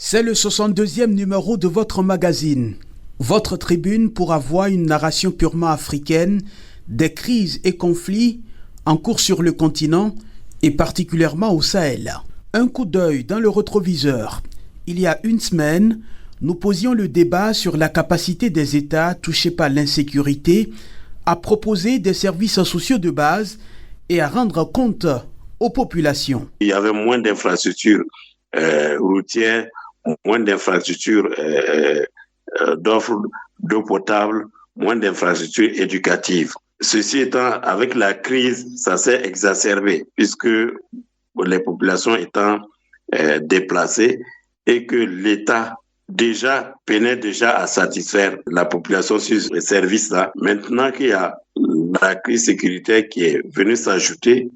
C'est le 62e numéro de votre magazine. Votre tribune pour avoir une narration purement africaine des crises et conflits en cours sur le continent et particulièrement au Sahel. Un coup d'œil dans le rétroviseur. Il y a une semaine, nous posions le débat sur la capacité des États touchés par l'insécurité à proposer des services sociaux de base et à rendre compte aux populations. Il y avait moins d'infrastructures routières, moins d'infrastructures d'offres d'eau potable, moins d'infrastructures éducatives. Ceci étant, avec la crise, ça s'est exacerbé puisque les populations étant déplacées et que l'État peinait à satisfaire la population sur ces services-là. Maintenant qu'il y a la crise sécuritaire qui est venue s'ajouter,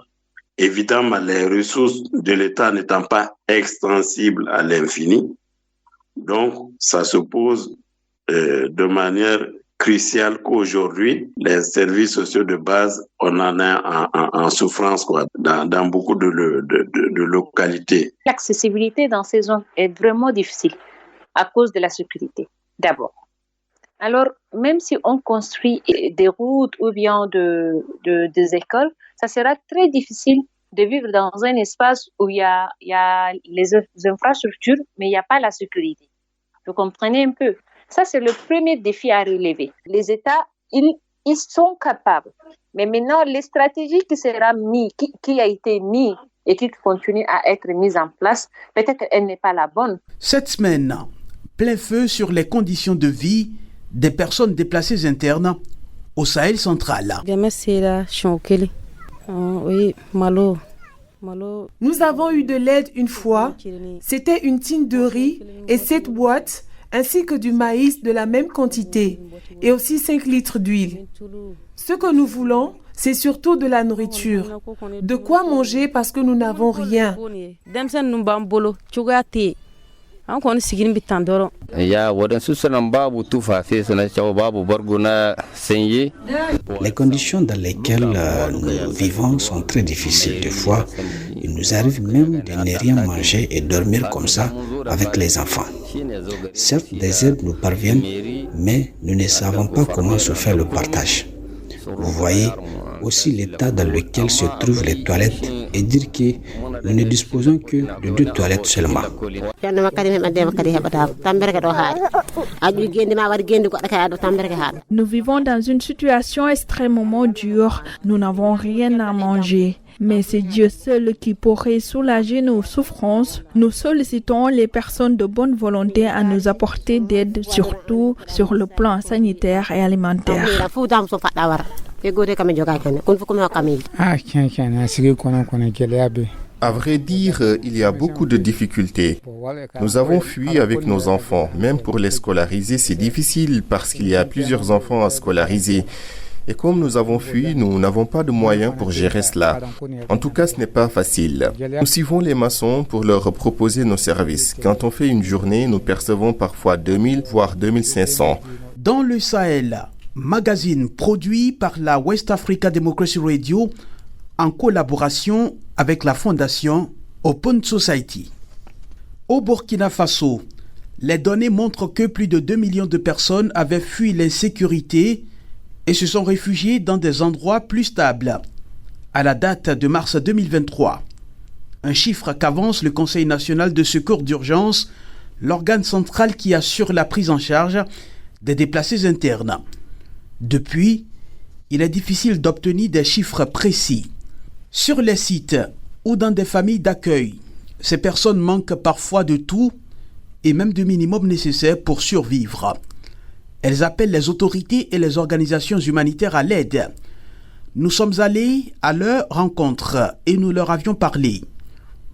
évidemment, les ressources de l'État n'étant pas extensibles à l'infini, donc ça se pose de manière cruciale qu'aujourd'hui, les services sociaux de base, on en a en souffrance dans beaucoup de localités. L'accessibilité dans ces zones est vraiment difficile à cause de la sécurité, d'abord. Alors, même si on construit des routes ou bien des écoles, ça sera très difficile de vivre dans un espace où il y a les infrastructures, mais il n'y a pas la sécurité. Vous comprenez un peu? Ça, c'est le premier défi à relever. Les États, ils sont capables. Mais maintenant, les stratégies qui a été mise et qui continue à être mise en place, peut-être qu'elle n'est pas la bonne. Cette semaine, plein feu sur les conditions de vie des personnes déplacées internes au Sahel central. Nous avons eu de l'aide une fois. C'était une tine de riz et 7 boîtes, ainsi que du maïs de la même quantité, et aussi 5 litres d'huile. Ce que nous voulons, c'est surtout de la nourriture. De quoi manger parce que nous n'avons rien. Les conditions dans lesquelles nous vivons sont très difficiles. Des fois, il nous arrive même de ne rien manger et dormir comme ça avec les enfants. Certes, des aides nous parviennent, mais nous ne savons pas comment se fait le partage. Vous voyez aussi l'état dans lequel se trouvent les toilettes et dire que nous ne disposons que de 2 toilettes seulement. Nous vivons dans une situation extrêmement dure. Nous n'avons rien à manger. Mais c'est Dieu seul qui pourrait soulager nos souffrances. Nous sollicitons les personnes de bonne volonté à nous apporter d'aide, surtout sur le plan sanitaire et alimentaire. À vrai dire, il y a beaucoup de difficultés. Nous avons fui avec nos enfants. Même pour les scolariser, c'est difficile parce qu'il y a plusieurs enfants à scolariser. Et comme nous avons fui, nous n'avons pas de moyens pour gérer cela. En tout cas, ce n'est pas facile. Nous suivons les maçons pour leur proposer nos services. Quand on fait une journée, nous percevons parfois 2000 voire 2500. Dans le Sahel, magazine produit par la West Africa Democracy Radio en collaboration avec la fondation Open Society. Au Burkina Faso, les données montrent que plus de 2 millions de personnes avaient fui l'insécurité et se sont réfugiées dans des endroits plus stables à la date de mars 2023. Un chiffre qu'avance le Conseil national de secours d'urgence, l'organe central qui assure la prise en charge des déplacés internes. Depuis, il est difficile d'obtenir des chiffres précis. Sur les sites ou dans des familles d'accueil, ces personnes manquent parfois de tout et même du minimum nécessaire pour survivre. Elles appellent les autorités et les organisations humanitaires à l'aide. Nous sommes allés à leur rencontre et nous leur avions parlé.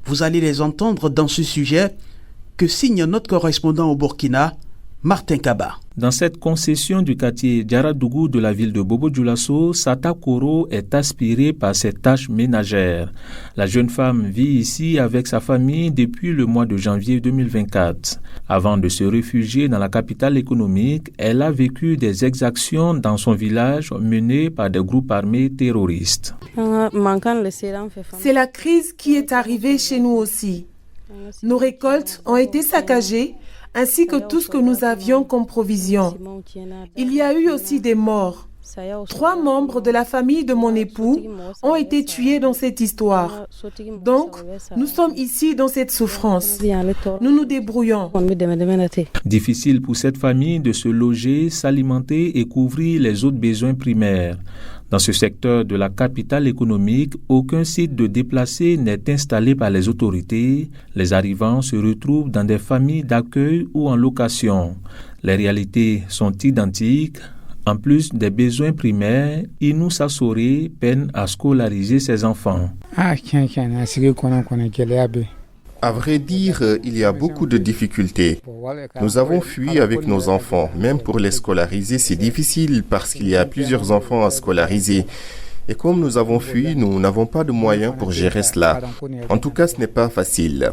Vous allez les entendre dans ce sujet que signe notre correspondant au Burkina, Martin Kaba. Dans cette concession du quartier Diaradougou de la ville de Bobo-Dioulasso, Sata Koro est aspirée par ses tâches ménagères. La jeune femme vit ici avec sa famille depuis le mois de janvier 2024. Avant de se réfugier dans la capitale économique, elle a vécu des exactions dans son village menées par des groupes armés terroristes. C'est la crise qui est arrivée chez nous aussi. Nos récoltes ont été saccagées, ainsi que tout ce que nous avions comme provision. Il y a eu aussi des morts. 3 membres de la famille de mon époux ont été tués dans cette histoire. Donc, nous sommes ici dans cette souffrance. Nous nous débrouillons. Difficile pour cette famille de se loger, s'alimenter et couvrir les autres besoins primaires. Dans ce secteur de la capitale économique, aucun site de déplacés n'est installé par les autorités. Les arrivants se retrouvent dans des familles d'accueil ou en location. Les réalités sont identiques. En plus des besoins primaires, Inoussa Soré peine à scolariser ses enfants. À vrai dire, il y a beaucoup de difficultés. Nous avons fui avec nos enfants. Même pour les scolariser, c'est difficile parce qu'il y a plusieurs enfants à scolariser. Et comme nous avons fui, nous n'avons pas de moyens pour gérer cela. En tout cas, ce n'est pas facile.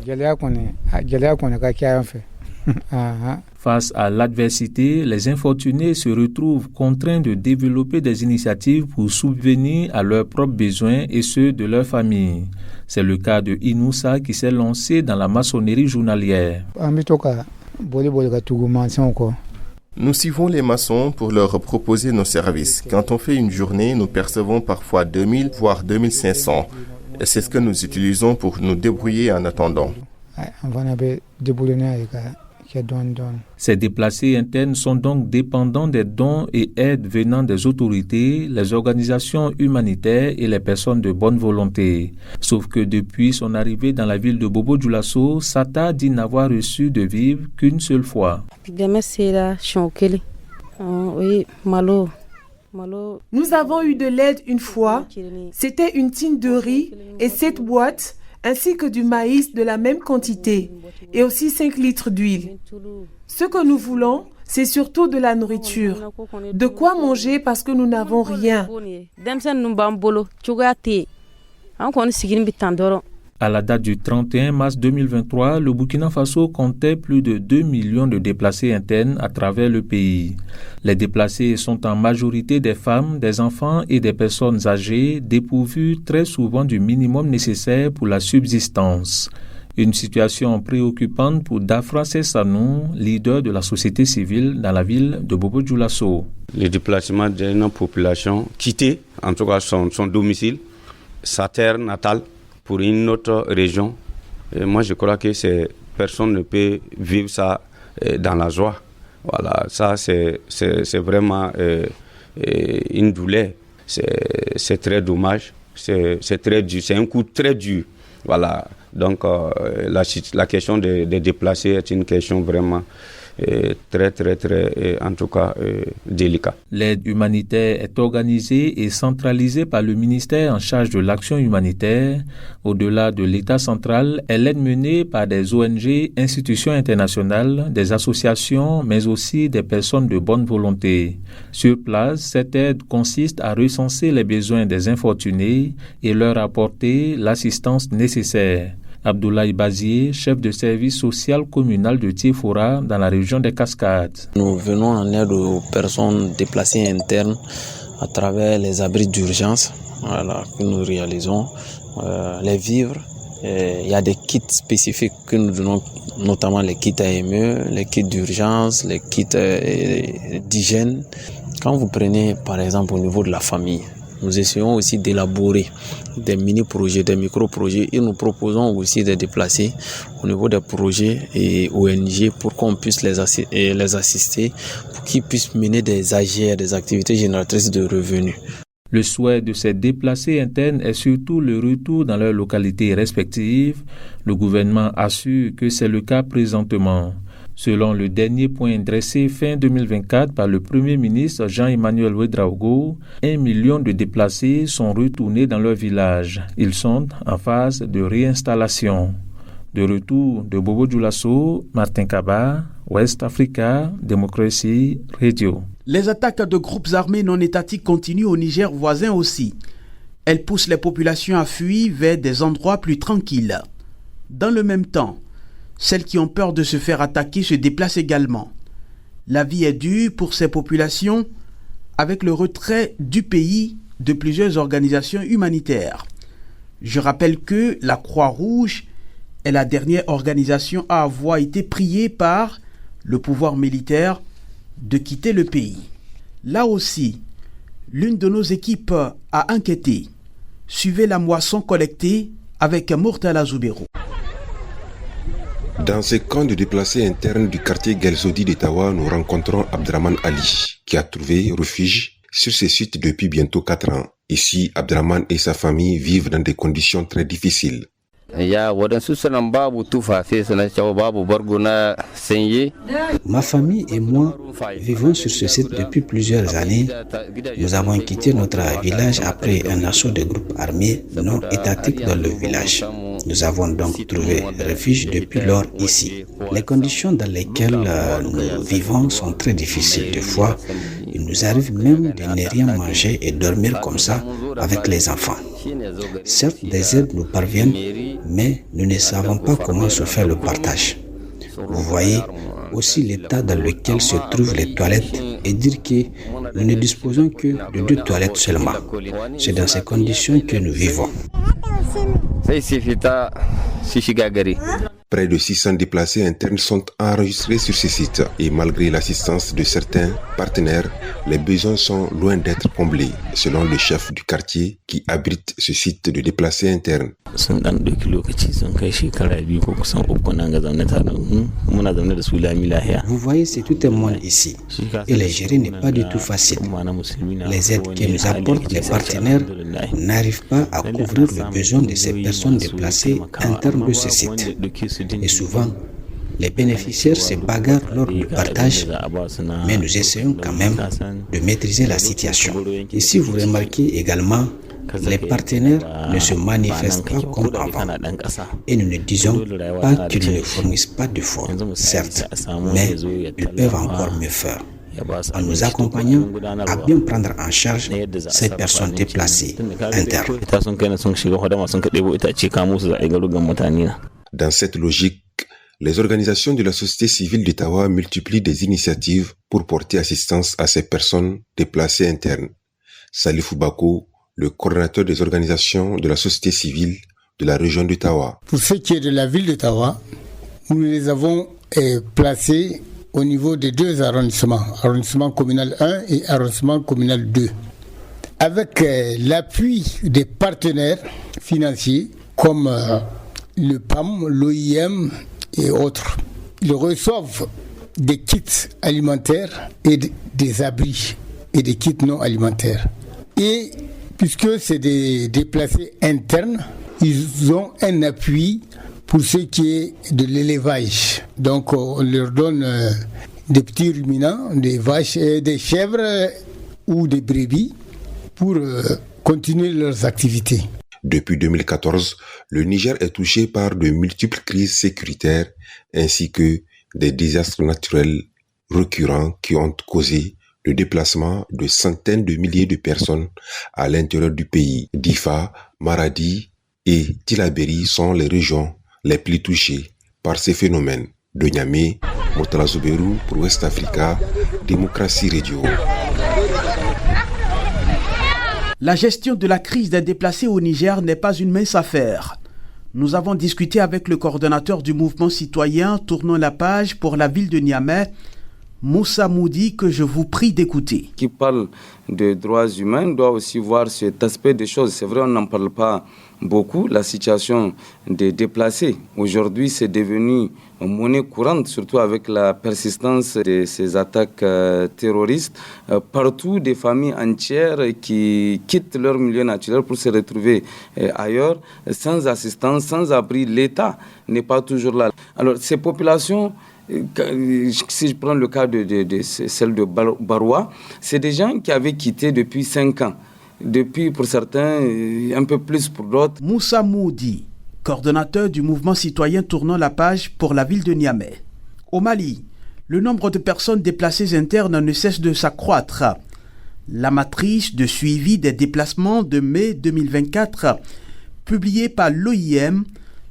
Face à l'adversité, les infortunés se retrouvent contraints de développer des initiatives pour subvenir à leurs propres besoins et ceux de leur famille. C'est le cas de Inoussa qui s'est lancé dans la maçonnerie journalière. Nous suivons les maçons pour leur proposer nos services. Quand on fait une journée, nous percevons parfois 2000 voire 2500. Et c'est ce que nous utilisons pour nous débrouiller en attendant. Ces déplacés internes sont donc dépendants des dons et aides venant des autorités, les organisations humanitaires et les personnes de bonne volonté. Sauf que depuis son arrivée dans la ville de Bobo Dioulasso, Sata dit n'avoir reçu de vivre qu'une seule fois. Nous avons eu de l'aide une fois. C'était une tine de riz et 7 boîtes, ainsi que du maïs de la même quantité, et aussi 5 litres d'huile. Ce que nous voulons, c'est surtout de la nourriture. De quoi manger parce que nous n'avons rien. À la date du 31 mars 2023, le Burkina Faso comptait plus de 2 millions de déplacés internes à travers le pays. Les déplacés sont en majorité des femmes, des enfants et des personnes âgées dépourvues très souvent du minimum nécessaire pour la subsistance. Une situation préoccupante pour Dafra Sessanou, leader de la société civile dans la ville de Bobo Dioulasso. Le déplacement d'une population quittée, en tout cas son domicile, sa terre natale, pour une autre région. Et moi, je crois que personne ne peut vivre ça dans la joie. Voilà, ça, c'est vraiment une douleur. C'est très dommage. C'est très dur. C'est un coup très dur. Voilà. Donc, la question des déplacés est une question vraiment très, en tout cas, délicat. L'aide humanitaire est organisée et centralisée par le ministère en charge de l'action humanitaire. Au-delà de l'État central, elle est menée par des ONG, institutions internationales, des associations, mais aussi des personnes de bonne volonté. Sur place, cette aide consiste à recenser les besoins des infortunés et leur apporter l'assistance nécessaire. Abdoulaye Bazier, chef de service social communal de Tiefora dans la région des Cascades. Nous venons en aide aux personnes déplacées internes à travers les abris d'urgence que nous réalisons, les vivres. Il y a des kits spécifiques que nous donnons, notamment les kits AME, les kits d'urgence, les kits d'hygiène. Quand vous prenez par exemple au niveau de la famille, nous essayons aussi d'élaborer des mini-projets, des micro-projets et nous proposons aussi de déplacer au niveau des projets et ONG pour qu'on puisse les assister, pour qu'ils puissent mener des AGR, des activités génératrices de revenus. Le souhait de ces déplacés internes est surtout le retour dans leurs localités respectives. Le gouvernement assure que c'est le cas présentement. Selon le dernier point dressé fin 2024 par le Premier ministre Jean-Emmanuel Ouédraogo, 1 million de déplacés sont retournés dans leur village. Ils sont en phase de réinstallation. De retour de Bobo Dioulasso, Martin Kaba, West Africa, Démocratie Radio. Les attaques de groupes armés non étatiques continuent au Niger voisin aussi. Elles poussent les populations à fuir vers des endroits plus tranquilles. Dans le même temps, celles qui ont peur de se faire attaquer se déplacent également. La vie est dure pour ces populations avec le retrait du pays de plusieurs organisations humanitaires. Je rappelle que la Croix-Rouge est la dernière organisation à avoir été priée par le pouvoir militaire de quitter le pays. Là aussi, l'une de nos équipes a enquêté. Suivez la moisson collectée avec Murtala Zouberou. Dans ce camp de déplacés internes du quartier Gelzodi d'Ottawa, nous rencontrons Abdraman Ali, qui a trouvé refuge sur ce site depuis bientôt 4 ans. Ici, Abdraman et sa famille vivent dans des conditions très difficiles. Ma famille et moi vivons sur ce site depuis plusieurs années. Nous avons quitté notre village après un assaut de groupes armés non étatiques dans le village. Nous avons donc trouvé refuge depuis lors ici. Les conditions dans lesquelles nous vivons sont très difficiles. Des fois, il nous arrive même de ne rien manger et dormir comme ça avec les enfants. Certes, des aides nous parviennent, mais nous ne savons pas comment se fait le partage. Vous voyez aussi l'état dans lequel se trouvent les toilettes et dire que nous ne disposons que de 2 toilettes seulement. C'est dans ces conditions que nous vivons. Près de 600 déplacés internes sont enregistrés sur ce site et malgré l'assistance de certains partenaires, les besoins sont loin d'être comblés, selon le chef du quartier qui abrite ce site de déplacés internes. Vous voyez, c'est tout un monde ici et les gérer n'est pas du tout facile. Les aides que nous apportent les partenaires n'arrivent pas à couvrir le besoin de ces personnes déplacées internes de ce site. Et souvent, les bénéficiaires se bagarrent lors du partage, mais nous essayons quand même de maîtriser la situation. Ici, vous remarquez également, les partenaires ne se manifestent pas comme avant. Et nous ne disons pas qu'ils ne fournissent pas de fonds, certes, mais ils peuvent encore mieux faire, en nous accompagnant à bien prendre en charge ces personnes déplacées internes. Dans cette logique, les organisations de la société civile d'Ottawa multiplient des initiatives pour porter assistance à ces personnes déplacées internes. Salifou Bako, le coordonnateur des organisations de la société civile de la région d'Ottawa. Pour ce qui est de la ville d'Ottawa, nous les avons placés au niveau des 2 arrondissements, arrondissement communal 1 et arrondissement communal 2. Avec l'appui des partenaires financiers comme le PAM, l'OIM et autres. Ils reçoivent des kits alimentaires et des abris et des kits non alimentaires. Et puisque c'est des déplacés internes, ils ont un appui pour ce qui est de l'élevage. Donc on leur donne des petits ruminants, des vaches et des chèvres ou des brebis pour continuer leurs activités. Depuis 2014, le Niger est touché par de multiples crises sécuritaires ainsi que des désastres naturels récurrents qui ont causé le déplacement de centaines de milliers de personnes à l'intérieur du pays. Difa, Maradi et Tillabéri sont les régions les plus touchées par ces phénomènes. De Niamey, Murtala Zouberou pour West Africa, Démocratie Radio. La gestion de la crise des déplacés au Niger n'est pas une mince affaire. Nous avons discuté avec le coordonnateur du mouvement citoyen Tournons la page pour la ville de Niamey, Moussa Moudi, que je vous prie d'écouter. Qui parle de droits humains doit aussi voir cet aspect des choses. C'est vrai, on n'en parle pas beaucoup, la situation des déplacés. Aujourd'hui, c'est devenu une monnaie courante, surtout avec la persistance de ces attaques terroristes. Partout, des familles entières qui quittent leur milieu naturel pour se retrouver ailleurs, sans assistance, sans abri. L'État n'est pas toujours là. Alors, ces populations, si je prends le cas de celle de Baroua, c'est des gens qui avaient quitté depuis 5 ans. Depuis, pour certains, un peu plus pour d'autres. Moussa Moudi, coordonnateur du mouvement citoyen Tournons la page pour la ville de Niamey. Au Mali, le nombre de personnes déplacées internes ne cesse de s'accroître. La matrice de suivi des déplacements de mai 2024, publiée par l'OIM,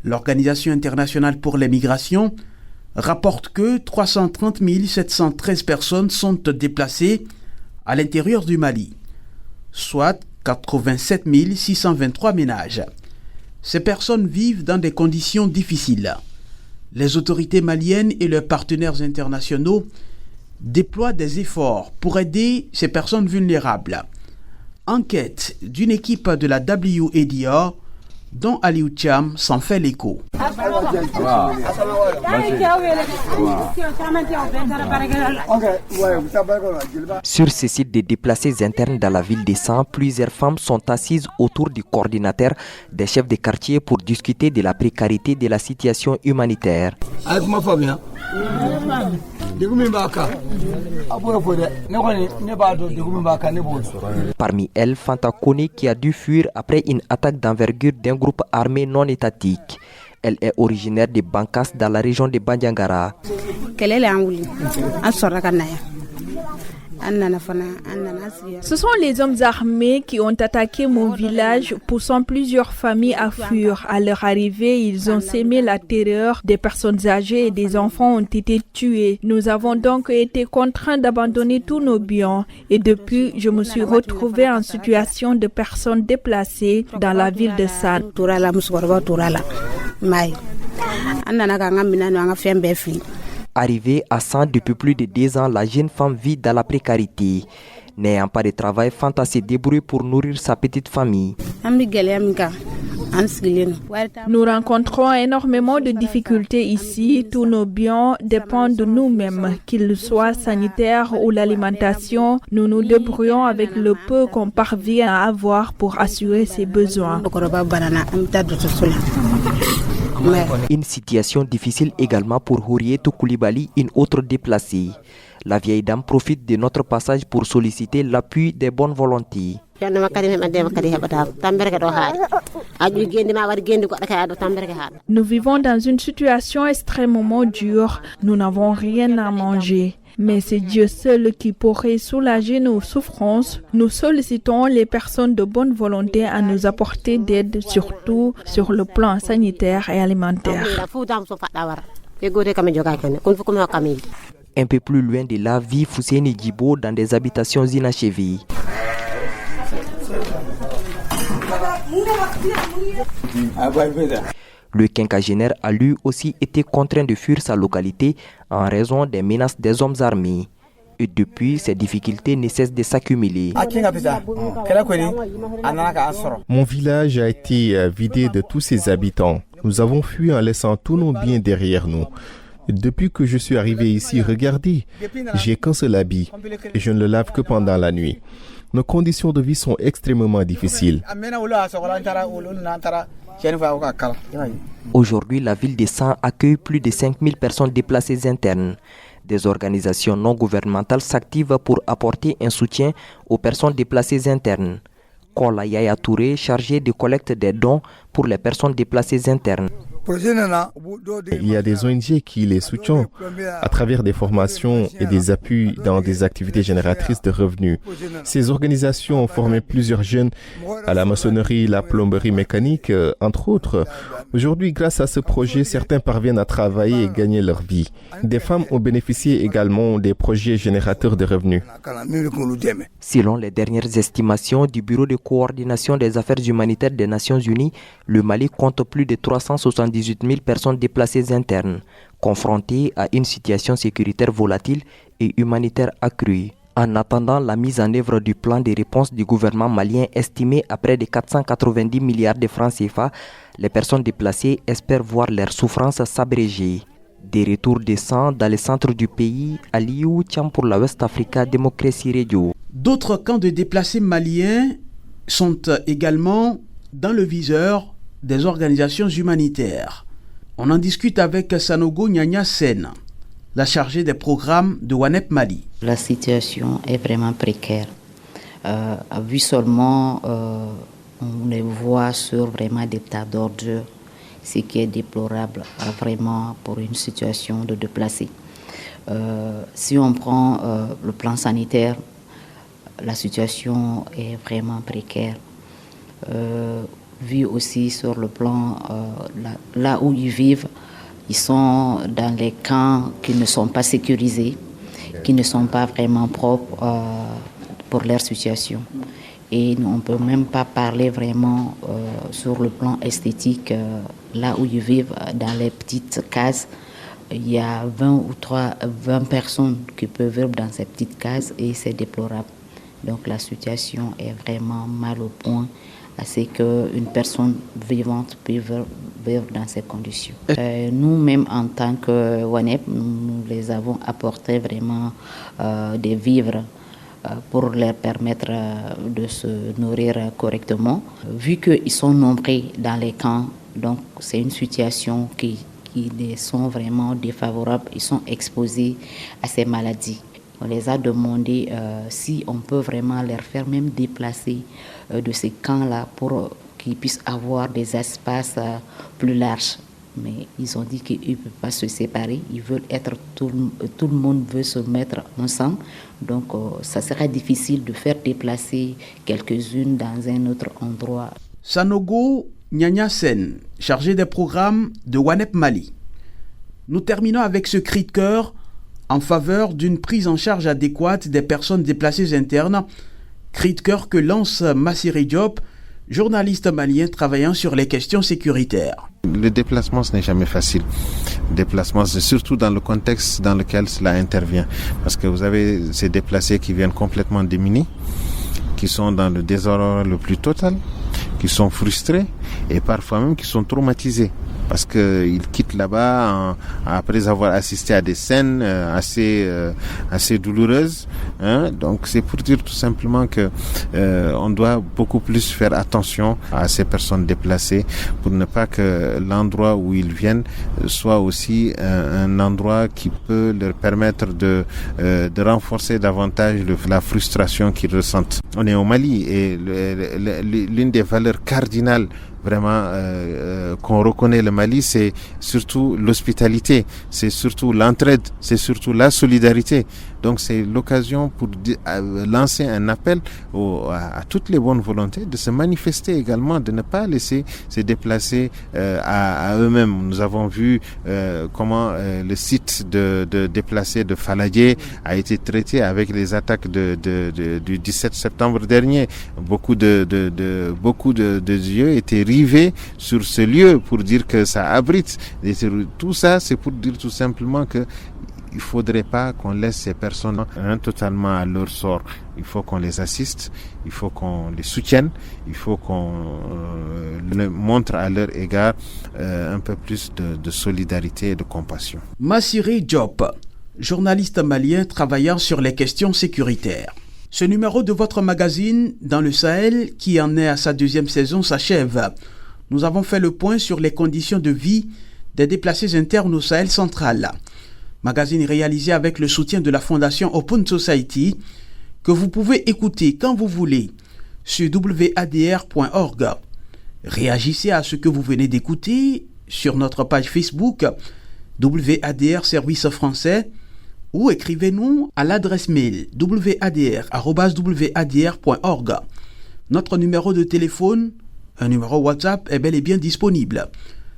l'Organisation internationale pour les migrations, rapporte que 330 713 personnes sont déplacées à l'intérieur du Mali, soit 87 623 ménages. Ces personnes vivent dans des conditions difficiles. Les autorités maliennes et leurs partenaires internationaux déploient des efforts pour aider ces personnes vulnérables. Enquête d'une équipe de la WADR dont Aliou Cham s'en fait l'écho. Sur ce site de déplacés internes dans la ville de San, plusieurs femmes sont assises autour du coordinateur des chefs de quartier pour discuter de la précarité de la situation humanitaire. Parmi elles, Fanta Kone qui a dû fuir après une attaque d'envergure d'un groupe armé non étatique. Elle est originaire de Bankas dans la région de Bandiangara. Ce sont les hommes armés qui ont attaqué mon village, poussant plusieurs familles à fuir. À leur arrivée, ils ont sémé la terreur. Des personnes âgées et des enfants ont été tués. Nous avons donc été contraints d'abandonner tous nos biens. Et depuis, je me suis retrouvée en situation de personnes déplacées dans la ville de San. Arrivée à San depuis plus de 10 ans, la jeune femme vit dans la précarité. N'ayant pas de travail, Fanta se débrouille pour nourrir sa petite famille. Nous rencontrons énormément de difficultés ici. Tous nos biens dépendent de nous-mêmes, qu'ils soient sanitaires ou l'alimentation. Nous nous débrouillons avec le peu qu'on parvient à avoir pour assurer ses besoins. Une situation difficile également pour Hourietou Koulibaly, une autre déplacée. La vieille dame profite de notre passage pour solliciter l'appui des bonnes volontés. Nous vivons dans une situation extrêmement dure. Nous n'avons rien à manger. Mais c'est Dieu seul qui pourrait soulager nos souffrances. Nous sollicitons les personnes de bonne volonté à nous apporter d'aide, surtout sur le plan sanitaire et alimentaire. Un peu plus loin de là, vit Fousséni Djibo dans des habitations inachevées. Le quinquagénaire a lui aussi été contraint de fuir sa localité en raison des menaces des hommes armés. Et depuis, ces difficultés ne cessent de s'accumuler. Mon village a été vidé de tous ses habitants. Nous avons fui en laissant tous nos biens derrière nous. Depuis que je suis arrivé ici, regardez, j'ai qu'un seul habit et je ne le lave que pendant la nuit. Nos conditions de vie sont extrêmement difficiles. Aujourd'hui, la ville de San accueille plus de 5000 personnes déplacées internes. Des organisations non gouvernementales s'activent pour apporter un soutien aux personnes déplacées internes. Kola Yaya Touré, chargé de collecte des dons pour les personnes déplacées internes. Il y a des ONG qui les soutiennent à travers des formations et des appuis dans des activités génératrices de revenus. Ces organisations ont formé plusieurs jeunes à la maçonnerie, la plomberie mécanique, entre autres. Aujourd'hui, grâce à ce projet, certains parviennent à travailler et gagner leur vie. Des femmes ont bénéficié également des projets générateurs de revenus. Selon les dernières estimations du Bureau de coordination des affaires humanitaires des Nations Unies, le Mali compte plus de 378 000 personnes déplacées internes, confrontées à une situation sécuritaire volatile et humanitaire accrue. En attendant la mise en œuvre du plan de réponse du gouvernement malien estimé à près de 490 milliards de francs CFA, les personnes déplacées espèrent voir leurs souffrances s'abréger. Des retours de sang dans le centre du pays, Aliou Cham pour la West Africa Democracy Radio. D'autres camps de déplacés maliens sont également dans le viseur des organisations humanitaires. On en discute avec Sanogo Nyanya Sen, la chargée des programmes de WANEP Mali. La situation est vraiment précaire. Vu seulement, on les voit sur vraiment des tas d'ordures, ce qui est déplorable vraiment pour une situation de déplacés. Si on prend le plan sanitaire, la situation est vraiment précaire. Vu aussi sur le plan là où ils vivent, ils sont dans les camps qui ne sont pas sécurisés, qui ne sont pas vraiment propres pour leur situation. Et on ne peut même pas parler vraiment sur le plan esthétique, là où ils vivent dans les petites cases. Il y a 20 personnes qui peuvent vivre dans ces petites cases et c'est déplorable. Donc la situation est vraiment mal au point, assez qu'une personne vivante peut vivre dans ces conditions. Nous-mêmes, en tant que WANEP, nous les avons apporté vraiment des vivres pour leur permettre de se nourrir correctement. Vu qu'ils sont nombreux dans les camps, donc c'est une situation qui les sont vraiment défavorables. Ils sont exposés à ces maladies. On les a demandé si on peut vraiment leur faire même déplacer de ces camps-là pour qu'ils puissent avoir des espaces plus larges. Mais ils ont dit qu'ils ne peuvent pas se séparer. Ils veulent être, tout le monde veut se mettre ensemble. Donc ça sera difficile de faire déplacer quelques-unes dans un autre endroit. Sanogo Nyanya Sen, chargé des programmes de WANEP Mali. Nous terminons avec ce cri de cœur en faveur d'une prise en charge adéquate des personnes déplacées internes, cri de cœur que lance Massiré Diop, journaliste malien travaillant sur les questions sécuritaires. Le déplacement, ce n'est jamais facile. Le déplacement, c'est surtout dans le contexte dans lequel cela intervient. Parce que vous avez ces déplacés qui viennent complètement démunis, qui sont dans le désordre le plus total, qui sont frustrés et parfois même qui sont traumatisés. Parce qu'ils quittent là-bas après avoir assisté à des scènes assez douloureuses. Donc c'est pour dire tout simplement que on doit beaucoup plus faire attention à ces personnes déplacées pour ne pas que l'endroit où ils viennent soit aussi un endroit qui peut leur permettre de renforcer davantage la frustration qu'ils ressentent. On est au Mali et l'une des valeurs cardinales vraiment qu'on reconnaît le Mali, c'est surtout l'hospitalité, c'est surtout l'entraide, c'est surtout la solidarité. Donc c'est l'occasion pour lancer un appel à toutes les bonnes volontés de se manifester également, de ne pas laisser se déplacer à eux-mêmes. Nous avons vu comment le site de déplacés de Faladié a été traité avec les attaques du 17 septembre dernier. Beaucoup de yeux étaient rivés sur ce lieu pour dire que ça abrite. Et tout ça, c'est pour dire tout simplement que il ne faudrait pas qu'on laisse ces personnes totalement à leur sort. Il faut qu'on les assiste, il faut qu'on les soutienne, il faut qu'on montre à leur égard un peu plus de solidarité et de compassion. Massiré Diop, journaliste malien travaillant sur les questions sécuritaires. Ce numéro de votre magazine Dans le Sahel, qui en est à sa 2e saison, s'achève. Nous avons fait le point sur les conditions de vie des déplacés internes au Sahel central. Magazine réalisé avec le soutien de la Fondation Open Society, que vous pouvez écouter quand vous voulez sur wadr.org. Réagissez à ce que vous venez d'écouter sur notre page Facebook WADR Service Français ou écrivez-nous à l'adresse mail wadr@wadr.org. Notre numéro de téléphone, un numéro WhatsApp, est bel et bien disponible.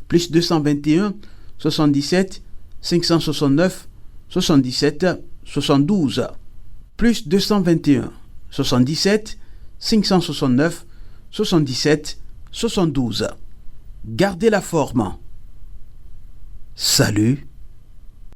Plus 221 77 569 77 72. Plus 221 77 569 77 72. Gardez la forme. Salut.